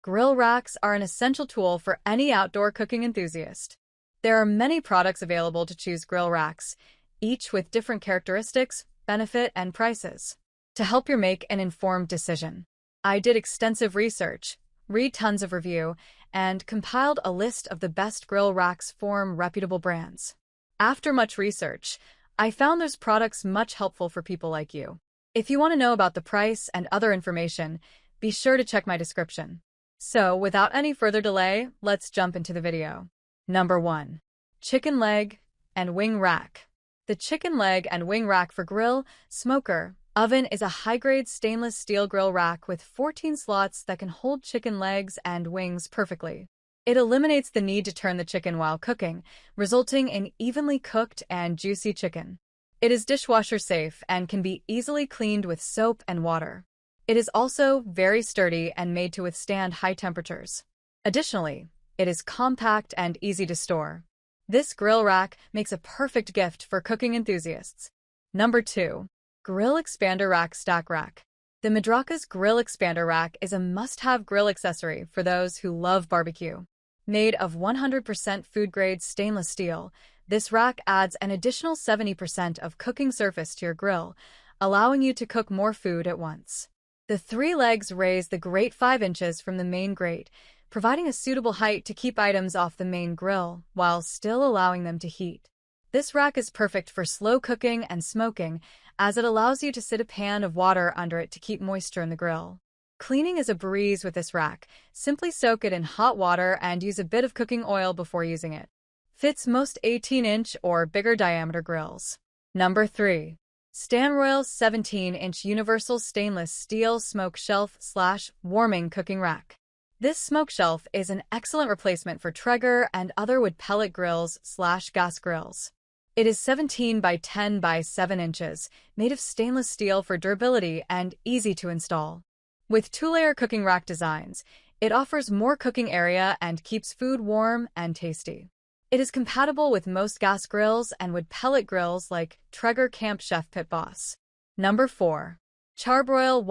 Grill racks are an essential tool for any outdoor cooking enthusiast. There are many products available to choose grill racks, each with different characteristics, benefit, and prices. To help you make an informed decision, I did extensive research, read tons of review, and compiled a list of the best grill racks from reputable brands. After much research, I found those products much helpful for people like you. If you want to know about the price and other information, be sure to check my description. So, without any further delay, let's jump into the video. Number 1. Chicken Leg and Wing Rack. The chicken leg and wing rack for grill, smoker, oven is a high-grade stainless steel grill rack with 14 slots that can hold chicken legs and wings perfectly. It eliminates the need to turn the chicken while cooking, resulting in evenly cooked and juicy chicken. It is dishwasher safe and can be easily cleaned with soap and water. It is also very sturdy and made to withstand high temperatures. Additionally, it is compact and easy to store. This grill rack makes a perfect gift for cooking enthusiasts. Number 2. Grill Expander Rack Stack Rack. The Madrakas Grill Expander Rack is a must-have grill accessory for those who love barbecue. Made of 100% food-grade stainless steel, this rack adds an additional 70% of cooking surface to your grill, allowing you to cook more food at once. The 3 legs raise the grate 5 inches from the main grate, providing a suitable height to keep items off the main grill while still allowing them to heat. This rack is perfect for slow cooking and smoking, as it allows you to sit a pan of water under it to keep moisture in the grill. Cleaning is a breeze with this rack. Simply soak it in hot water and use a bit of cooking oil before using it. Fits most 18-inch or bigger diameter grills. Number 3. Stanroyal 17-inch Universal Stainless Steel Smoke Shelf/Warming Cooking Rack. This smoke shelf is an excellent replacement for Traeger and other wood pellet grills/gas grills. It is 17 by 10 by 7 inches, made of stainless steel for durability and easy to install. With 2-layer cooking rack designs, it offers more cooking area and keeps food warm and tasty. It is compatible with most gas grills and wood pellet grills like Traeger Camp Chef Pit Boss. Number 4. Charbroil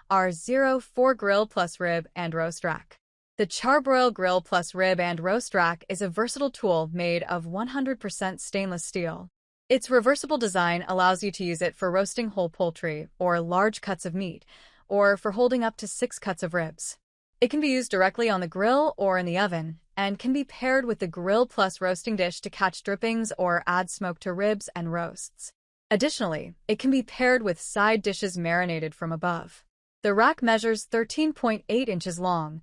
194434R04 Grill Plus Rib and Roast Rack. The Charbroil Grill Plus Rib and Roast Rack is a versatile tool made of 100% stainless steel. Its reversible design allows you to use it for roasting whole poultry or large cuts of meat, or for holding up to 6 cuts of ribs. It can be used directly on the grill or in the oven, and can be paired with the Grill Plus roasting dish to catch drippings or add smoke to ribs and roasts. Additionally, it can be paired with side dishes marinated from above. The rack measures 13.8 inches long,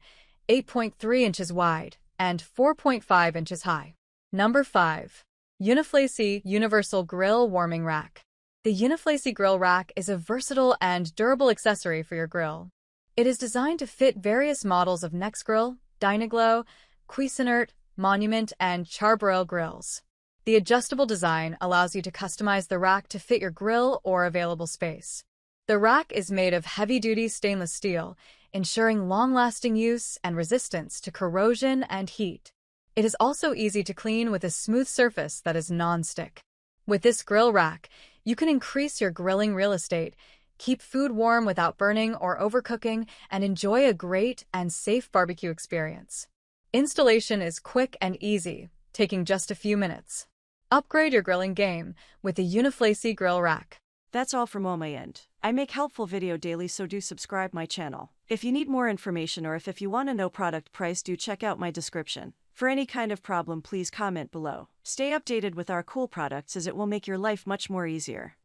8.3 inches wide, and 4.5 inches high. Number 5. Uniflacy Universal Grill Warming Rack. The Uniflacy Grill Rack is a versatile and durable accessory for your grill. It is designed to fit various models of Nexgrill, Dynaglow, Cuisinart, Monument, and Charbroil grills. The adjustable design allows you to customize the rack to fit your grill or available space. The rack is made of heavy-duty stainless steel, ensuring long-lasting use and resistance to corrosion and heat. It is also easy to clean with a smooth surface that is non-stick. With this grill rack, you can increase your grilling real estate, keep food warm without burning or overcooking, and enjoy a great and safe barbecue experience. Installation is quick and easy, taking just a few minutes. Upgrade your grilling game with the Uniflacy Grill Rack. That's all from my end. I make helpful video daily, so do subscribe my channel. If you need more information or if you want to know product price, do check out my description. For any kind of problem, please comment below. Stay updated with our cool products, as it will make your life much more easier.